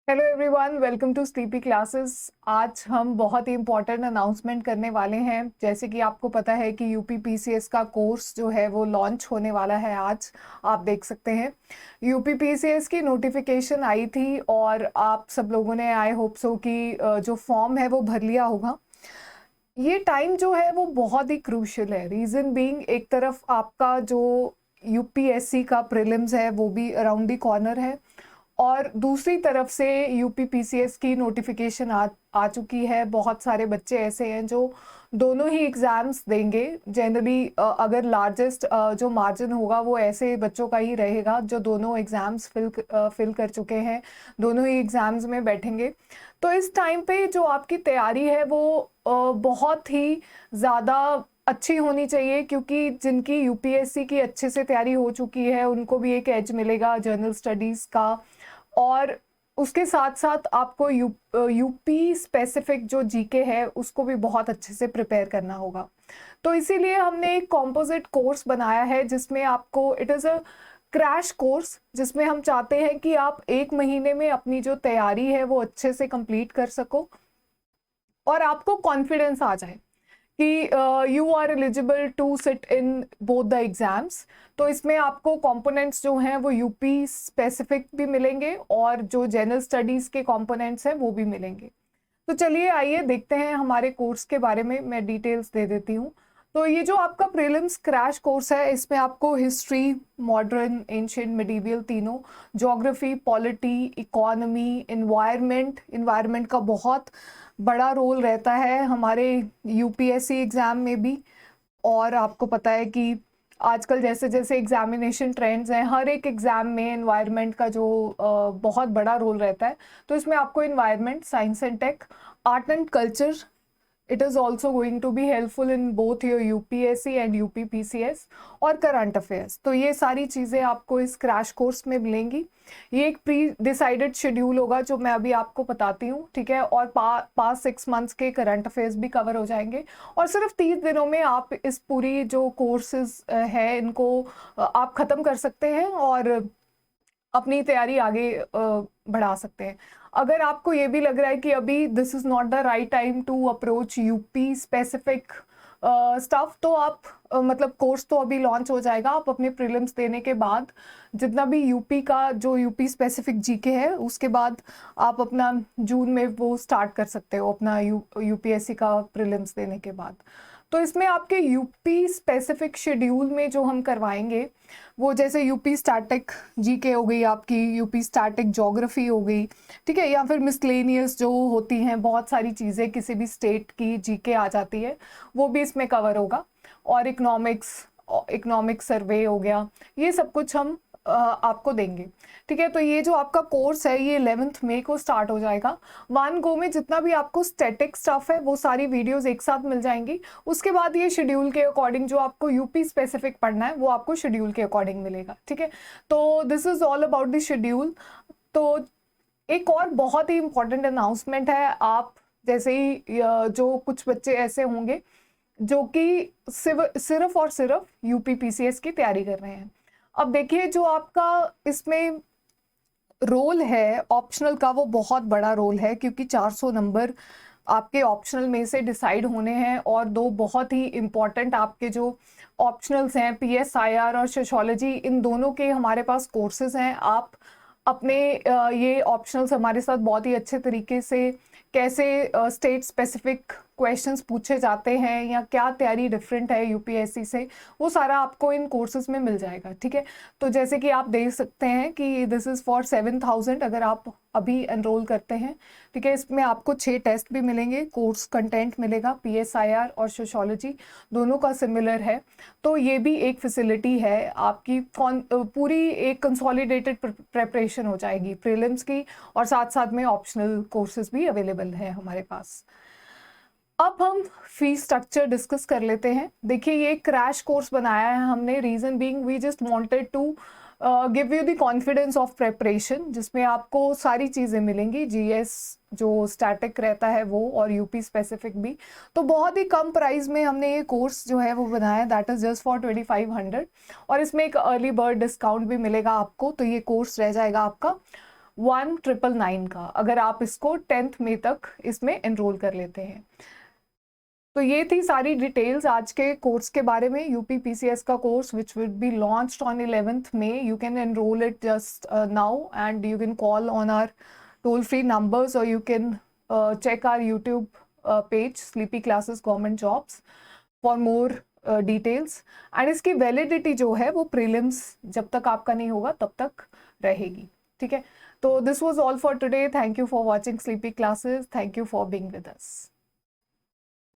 Hello everyone, welcome to Sleepy Classes. आज हम बहुत ही इम्पोर्टेंट अनाउंसमेंट करने वाले हैं। जैसे कि आपको पता है कि यूपी पीसीएस का कोर्स जो है वो लॉन्च होने वाला है आज। आप देख सकते हैं यूपी पीसीएस की नोटिफिकेशन आई थी और आप सब लोगों ने आई होप सो कि जो फॉर्म है वो भर लिया होगा। ये टाइम जो है वो बहुत ही क्रूशियल है। रीज़न बीइंग, एक तरफ आपका जो यूपीएससी का प्रीलिम्स है वो भी अराउंड द कॉर्नर है और दूसरी तरफ से यूपी पीसीएस की नोटिफिकेशन आ चुकी है। बहुत सारे बच्चे ऐसे हैं जो दोनों ही एग्ज़ाम्स देंगे। जनरली अगर लार्जेस्ट जो मार्जिन होगा वो ऐसे बच्चों का ही रहेगा जो दोनों एग्ज़ाम्स फिल कर चुके हैं, दोनों ही एग्ज़ाम्स में बैठेंगे। तो इस टाइम पे जो आपकी तैयारी है वो बहुत ही ज़्यादा अच्छी होनी चाहिए, क्योंकि जिनकी यूपीएससी की अच्छे से तैयारी हो चुकी है उनको भी एक एज मिलेगा जनरल स्टडीज़ का। और उसके साथ साथ आपको यूपी स्पेसिफिक जो जीके है उसको भी बहुत अच्छे से प्रिपेयर करना होगा। तो इसीलिए हमने एक कॉम्पोजिट कोर्स बनाया है जिसमें आपको it is a crash course, जिसमें हम चाहते हैं कि आप 1 महीने में अपनी जो तैयारी है वो अच्छे से कंप्लीट कर सको और आपको कॉन्फिडेंस आ जाए कि you are eligible to sit in both the exams. तो इसमें आपको कंपोनेंट्स जो हैं वो यूपी स्पेसिफिक भी मिलेंगे और जो जनरल स्टडीज़ के कंपोनेंट्स हैं वो भी मिलेंगे। तो चलिए आइए देखते हैं हमारे कोर्स के बारे में। मैं डिटेल्स दे देती हूँ। तो ये जो आपका प्रीलिम्स क्रैश कोर्स है इसमें आपको हिस्ट्री, मॉडर्न, एंशिएंट, मिडीवियल तीनों, ज्योग्राफी, पॉलिटी, इकोनॉमी, इन्वायरमेंट का बहुत बड़ा रोल रहता है हमारे यूपीएससी एग्ज़ाम में भी। और आपको पता है कि आजकल जैसे जैसे एग्जामिनेशन ट्रेंड्स हैं, हर एक एग्ज़ाम में एनवायरनमेंट का जो बहुत बड़ा रोल रहता है। तो इसमें आपको environment, science and tech, art and culture, it is also going to be helpful in both your UPSC and UP PCS, और करंट अफेयर्स। तो ये सारी चीज़ें आपको इस क्रैश कोर्स में मिलेंगी। ये एक प्री डिसाइडेड शेड्यूल होगा जो मैं अभी आपको बताती हूँ, ठीक है। और पास 6 मंथ्स के करंट अफेयर्स भी कवर हो जाएंगे और सिर्फ 30 दिनों में आप इस पूरी जो कोर्सेज है इनको आप ख़त्म कर सकते हैं और अपनी तैयारी आगे बढ़ा सकते हैं। अगर आपको ये भी लग रहा है कि अभी this is not the right time to approach UP specific stuff, तो आप मतलब कोर्स तो अभी लॉन्च हो जाएगा। आप अपने प्रीलिम्स देने के बाद जितना भी यूपी का जो यूपी स्पेसिफिक जीके है उसके बाद आप अपना जून में वो स्टार्ट कर सकते हो अपना यूपीएससी का प्रीलिम्स देने के बाद। तो इसमें आपके यूपी स्पेसिफिक शेड्यूल में जो हम करवाएंगे वो जैसे यूपी स्टैटिक जीके हो गई, आपकी यूपी स्टैटिक ज्योग्राफी हो गई, ठीक है, या फिर मिसलेनियस जो होती हैं बहुत सारी चीज़ें किसी भी स्टेट की जीके आ जाती है, वो भी इसमें कवर होगा। और इकोनॉमिक सर्वे हो गया, ये सब कुछ हम आपको देंगे, ठीक है। तो ये जो आपका कोर्स है ये 11 मई को स्टार्ट हो जाएगा। 1 गो में जितना भी आपको स्टैटिक स्टफ है वो सारी वीडियोस एक साथ मिल जाएंगी। उसके बाद ये शेड्यूल के अकॉर्डिंग जो आपको यूपी स्पेसिफिक पढ़ना है वो आपको शेड्यूल के अकॉर्डिंग मिलेगा, ठीक है। तो this is all about the schedule. तो एक और बहुत ही इंपॉर्टेंट अनाउंसमेंट है। आप जैसे ही जो कुछ बच्चे ऐसे होंगे जो कि सिर्फ और सिर्फ यूपी पीसीएस की तैयारी कर रहे हैं। अब देखिए जो आपका इसमें रोल है ऑप्शनल का वो बहुत बड़ा रोल है, क्योंकि 400 नंबर आपके ऑप्शनल में से डिसाइड होने हैं और दो बहुत ही इम्पॉर्टेंट आपके जो ऑप्शनल्स हैं पीएसआईआर और सोशियोलॉजी, इन दोनों के हमारे पास कोर्सेज हैं। आप अपने ये ऑप्शनल्स हमारे साथ बहुत ही अच्छे तरीके से कैसे स्टेट स्पेसिफिक क्वेश्चंस पूछे जाते हैं या क्या तैयारी डिफरेंट है यूपीएससी से, वो सारा आपको इन कोर्सेज में मिल जाएगा, ठीक है। तो जैसे कि आप देख सकते हैं कि दिस इज़ फॉर 7,000 अगर आप अभी एनरोल करते हैं, ठीक है। इसमें आपको 6 टेस्ट भी मिलेंगे, कोर्स कंटेंट मिलेगा, पीएसआईआर और सोशियोलॉजी दोनों का सिमिलर है। तो ये भी एक फैसिलिटी है आपकी, पूरी एक कंसोलिडेटेड प्रेपरेशन हो जाएगी प्रीलिम्स की, और साथ साथ में ऑप्शनल कोर्सेज भी अवेलेबल है हमारे पास। अब हम फीस स्ट्रक्चर डिस्कस कर लेते हैं। देखिए ये क्रैश कोर्स बनाया है हमने, reason being we just wanted to give you the confidence of preparation, जिसमें आपको सारी चीज़ें मिलेंगी, जीएस जो स्टैटिक रहता है वो और यूपी स्पेसिफिक भी। तो बहुत ही कम प्राइस में हमने ये कोर्स जो है वो बनाया, दैट इज़ जस्ट फॉर 2500, और इसमें एक अर्ली बर्ड डिस्काउंट भी मिलेगा आपको। तो ये कोर्स रह जाएगा आपका 1999 का, अगर आप इसको 10th मई तक इसमें एनरोल कर लेते हैं। तो ये थी सारी डिटेल्स आज के कोर्स के बारे में। यूपी पीसीएस का course which will be launched on 11th May. You can enroll it just now, and you can call on our toll-free numbers, or you can check our YouTube page Sleepy Classes Government Jobs for more details. And इसकी validity जो है वो prelims जब तक आपका नहीं होगा तब तक रहेगी, ठीक है। तो this was all for today. Thank you for watching sleepy classes. Thank you for being with us.